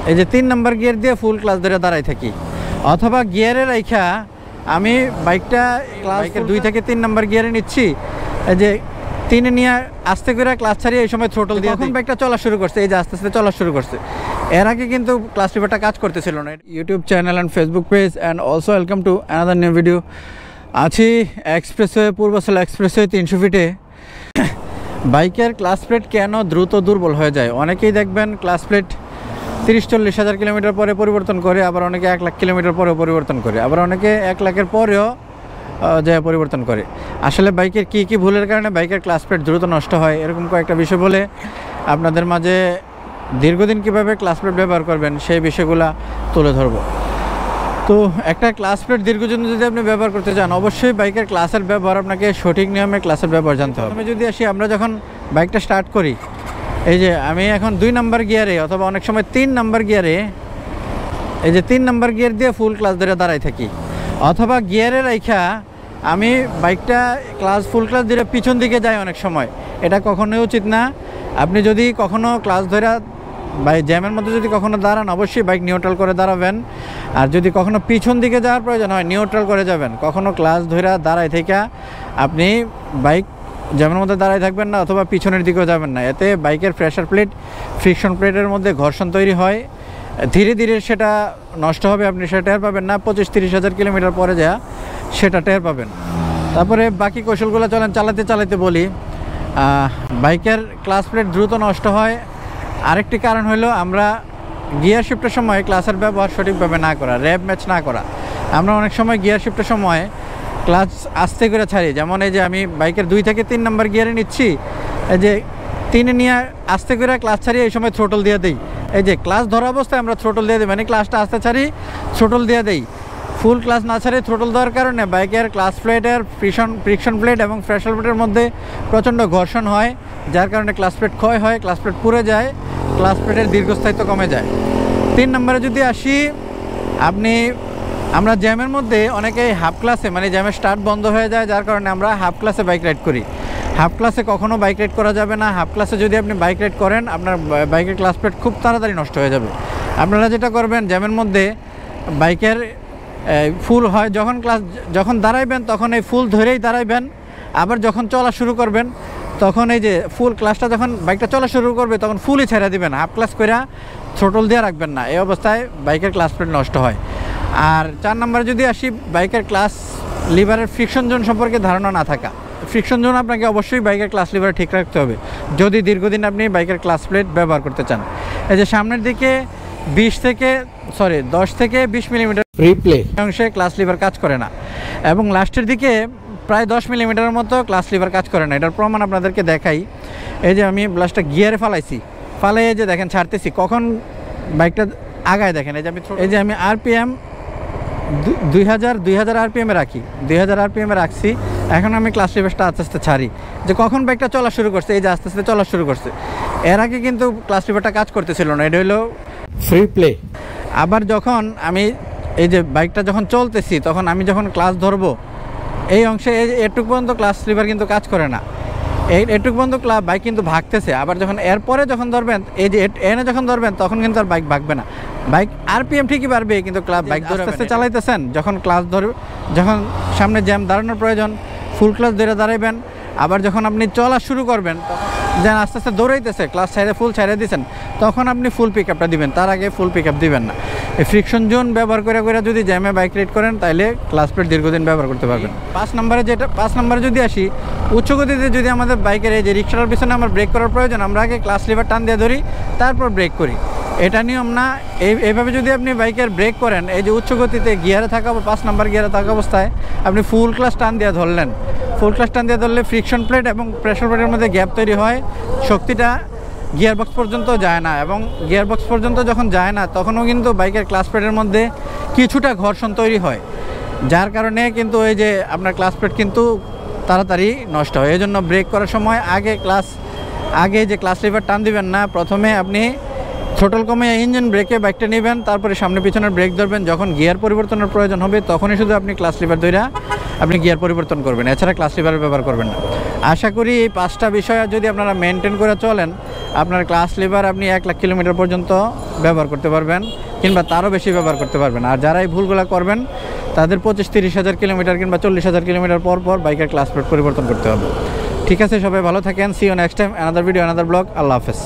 এই যে 3 number gear দিয়ে ফুল ক্লাস ধরে দাঁড়াই থাকি, অথবা গিয়ারে রাইখা আমি বাইকটা বাইকের 2 থেকে 3 নাম্বার গিয়ারে নিচ্ছি, এই যে 3 এ নিয়ে আস্তে করে ক্লাস ছাড়িয়ে এই সময় থ্রোটল দিয়ে তখন বাইকটা চলা শুরু করছে। এই যে আস্তে আস্তে চলা শুরু করছে। এর আগে কিন্তু ক্লাস লিভারটা কাজ করতেছিল না। YouTube channel and Facebook page and also welcome to another new video. আছি এক্সপ্রেসওয়ে, পূর্বাচল এক্সপ্রেসওয়ে 300 ফিটে। বাইকের ক্লাস প্লেট কেন দ্রুত দুর্বল হয়ে যায়? অনেকেই দেখবেন ক্লাস প্লেট 30-40 হাজার কিলোমিটার পরে পরিবর্তন করে, আবার অনেকে 1 লাখ কিলোমিটার পরেও পরিবর্তন করে, আবার অনেকে 1 লাখের পরেও যা পরিবর্তন করে। আসলে বাইকের কী কী ভুলের কারণে বাইকের ক্লাস প্লেট দ্রুত নষ্ট হয়, এরকম কয়েকটা বিষয় বলে আপনাদের মাঝে দীর্ঘদিন কীভাবে ক্লাস প্লেট ব্যবহার করবেন সেই বিষয়গুলো তুলে ধরব। তো একটা ক্লাস প্লেট দীর্ঘদিন যদি আপনি ব্যবহার করতে চান, অবশ্যই বাইকের ক্লাসের ব্যবহার আপনাকে সঠিক নিয়মে ক্লাসের ব্যবহার জানতে হবে। আমি যদি আসি, আমরা যখন বাইকটা স্টার্ট করি, এই যে আমি এখন 2 নাম্বার গিয়ারে অথবা অনেক সময় 3 নাম্বার গিয়ারে, এই যে 3 নাম্বার গিয়ার দিয়ে ফুল ক্লাস ধরে দাঁড়াই থাকি, অথবা গিয়ারে রাইখা আমি বাইকটা ফুল ক্লাস ধরে পিছন দিকে যাই অনেক সময়। এটা কখনোই উচিত না। আপনি যদি কখনো ক্লাস ধরে জ্যামের মধ্যে যদি কখনো দাঁড়ান, অবশ্যই বাইক নিউট্রাল করে দাঁড়াবেন। আর যদি কখনো পিছন দিকে যাওয়ার প্রয়োজন হয়, নিউট্রাল করে যাবেন। কখনো ক্লাস ধরে দাঁড়াই থেকে আপনি বাইক জ্যামের মধ্যে দাঁড়াই থাকবেন না, অথবা পিছনের দিকেও যাবেন না। এতে বাইকের প্রেশার প্লেট, ফ্রিকশন প্লেটের মধ্যে ঘর্ষণ তৈরি হয়, ধীরে ধীরে সেটা নষ্ট হবে। আপনি সেটা টের পাবেন না, 25-30 হাজার কিলোমিটার পরে যা সেটা টের পাবেন। তারপরে বাকি কৌশলগুলো চালাতে চালাতে বলি। বাইকের ক্লাস প্লেট দ্রুত নষ্ট হয় আরেকটি কারণ হলো আমরা গিয়ার শিফটের সময় ক্লাসের ব্যবহার সঠিকভাবে না করা, র্যাপ ম্যাচ না করা। আমরা অনেক সময় গিয়ার শিফটের সময় ক্লাস আস্তে করে ছাড়ি। যেমন এই যে আমি বাইকের 2 থেকে 3 নাম্বার গিয়ারে নিচ্ছি, এই যে 3 এ নিয়ে আস্তে করে ক্লাস ছাড়িয়ে এই সময় থ্রোটল দিয়ে দিই। এই যে ক্লাস ধরা অবস্থায় আমরা থ্রোটল দিয়ে দিই, মানে ক্লাসটা আস্তে ছাড়ি, থ্রোটল দিয়ে দিই। ফুল ক্লাস না ছাড়িয়ে থ্রোটল দেওয়ার কারণে বাইকের ক্লাস প্লেটের ফ্রিকশন প্লেট এবং প্রেশার প্লেটের মধ্যে প্রচণ্ড ঘর্ষণ হয়, যার কারণে ক্লাস প্লেট ক্ষয় হয়, ক্লাস প্লেট পুড়ে যায়, ক্লাস প্লেটের দীর্ঘস্থায়িত্ব কমে যায়। 3 নম্বরে যদি আসি, আমরা জ্যামের মধ্যে অনেকেই হাফ ক্লাসে, মানে জ্যামের স্টার্ট বন্ধ হয়ে যায়, যার কারণে আমরা হাফ ক্লাসে বাইক রাইড করি। হাফ ক্লাসে কখনও বাইক রাইড করা যাবে না। হাফ ক্লাসে যদি আপনি বাইক রাইড করেন, আপনার বাইকের ক্লাস প্লেট খুব তাড়াতাড়ি নষ্ট হয়ে যাবে। আপনারা যেটা করবেন, জ্যামের মধ্যে বাইকের ফুল হয়, যখন দাঁড়াইবেন তখন এই ফুল ধরেই দাঁড়াইবেন। আবার যখন চলা শুরু করবেন, তখন এই যে ফুল ক্লাসটা যখন বাইকটা চলা শুরু করবে, তখন ফুলই ছেড়ে দিবেন, হাফ ক্লাস করে থ্রোটল দিয়ে রাখবেন না। এই অবস্থায় বাইকের ক্লাস প্লেট নষ্ট হয়। আর 4 নম্বরে যদি আসি, বাইকের ক্লাস লিভারের ফ্রিকশন জোন সম্পর্কে ধারণা না থাকা। ফ্রিকশন জোন আপনাকে অবশ্যই বাইকের ক্লাস লিভার ঠিক রাখতে হবে যদি দীর্ঘদিন আপনি বাইকের ক্লাস প্লেট ব্যবহার করতে চান। এই যে সামনের দিকে 10 থেকে 20 মিলিমিটার রিপ্লে অংশে ক্লাস লিভার কাজ করে না, এবং লাস্টের দিকে প্রায় 10 মিলিমিটারের মতো ক্লাস লিভার কাজ করে না। এটার প্রমাণ আপনাদেরকে দেখাই। এই যে আমি ব্লাস্টটা গিয়ারে ফালাই এই যে দেখেন ছাড়তেছি, কখন বাইকটা আগায় দেখেন। এই যে আমি আরপিএম 2000 আরপিএমে রাখি, 2000 আরপিএমে রাখছি। এখন আমি ক্লাস লিভারটা আস্তে আস্তে ছাড়ি, যে কখন বাইকটা চলা শুরু করছে, এই যে আস্তে আস্তে চলা শুরু করছে। এর আগে কিন্তু ক্লাস লিভারটা কাজ করতেছিল না, এটা হলো ফ্রি প্লে। আবার যখন আমি এই যে বাইকটা যখন চলতেছি, তখন আমি যখন ক্লাস ধরবো, এই অংশে এটুকু পর্যন্ত ক্লাস লিভার কিন্তু কাজ করে না, এটুকু পর্যন্ত বাইক কিন্তু ভাগতেছে। আবার যখন এরপরে যখন ধরবেন, এই যে এনে যখন ধরবেন, তখন কিন্তু আর বাইক ভাগবে না। বাইক আরপিএম ঠিকই পারবে, কিন্তু বাইক আস্তে আস্তে চালাইতেছেন, যখন ক্লাস যখন সামনে জ্যাম দাঁড়ানোর প্রয়োজন, ফুল ক্লাস ধরে দাঁড়াইবেন। আবার যখন আপনি চলা শুরু করবেন, যেন আস্তে আস্তে দৌড়াইতেছে, ক্লাস ফুল ছাইড়ে দিচ্ছেন, তখন আপনি ফুল পিক আপটা দিবেন, তার আগে ফুল পিক আপ দিবেন না। এই ফ্রিকশন জোন ব্যবহার করে যদি জ্যামে বাইক রাইড করেন, তাহলে ক্লাস প্লেট দীর্ঘদিন ব্যবহার করতে পারবেন। 5 নম্বরে যদি আসি, উচ্চ গতিতে যদি আমাদের বাইকের এই যে রিক্সাটার পিছনে আমার ব্রেক করার প্রয়োজন, আমরা আগে ক্লাস লিভার টান দিয়ে ধরি, তারপর ব্রেক করি। এটা নিয়ম না। এইভাবে যদি আপনি বাইকের ব্রেক করেন, এই যে উচ্চ গতিতে গিয়ারে থাকা 5 নম্বর গিয়ারে থাকা অবস্থায় আপনি ফুল ক্লাস টান দিয়ে ধরলেন, ফুল ক্লাস টান দিয়ে ধরলে ফ্রিকশন প্লেট এবং প্রেশার প্লেটের মধ্যে গ্যাপ তৈরি হয়, শক্তিটা গিয়ার বক্স পর্যন্ত যায় না, এবং গিয়ার বক্স পর্যন্ত যখন যায় না, তখনও কিন্তু বাইকের ক্লাস প্লেটের মধ্যে কিছুটা ঘর্ষণ তৈরি হয়, যার কারণে কিন্তু এই যে আপনার ক্লাস প্লেট কিন্তু তাড়াতাড়ি নষ্ট হয়। এই জন্য ব্রেক করার সময় আগে যে ক্লাস লিভার টান দিবেন না, প্রথমে আপনি থ্রোটল কমিয়ে ইঞ্জিন ব্রেকে বাইকটা নেবেন, তারপরে সামনে পিছনের ব্রেক ধরবেন। যখন গিয়ার পরিবর্তনের প্রয়োজন হবে, তখনই শুধু আপনি ক্লাস লিভার ধরে আপনি গিয়ার পরিবর্তন করবেন, এছাড়া ক্লাস লিভার ব্যবহার করবেন না। আশা করি এই 5টা বিষয় যদি আপনারা মেনটেন করে চলেন, আপনার ক্লাস লিভার আপনি 1 লাখ কিলোমিটার পর্যন্ত ব্যবহার করতে পারবেন, কিংবা তারও বেশি ব্যবহার করতে পারবেন। আর যারা এই ভুলগুলো করবেন তাদের 25-30 হাজার কিলোমিটার কিংবা 40 হাজার কিলোমিটার পর পর বাইকের ক্লাস প্লেট পরিবর্তন করতে হবে। ঠিক আছে, সবাই ভালো থাকেন। See you next time, another video, another blog. আল্লাহ হাফেজ।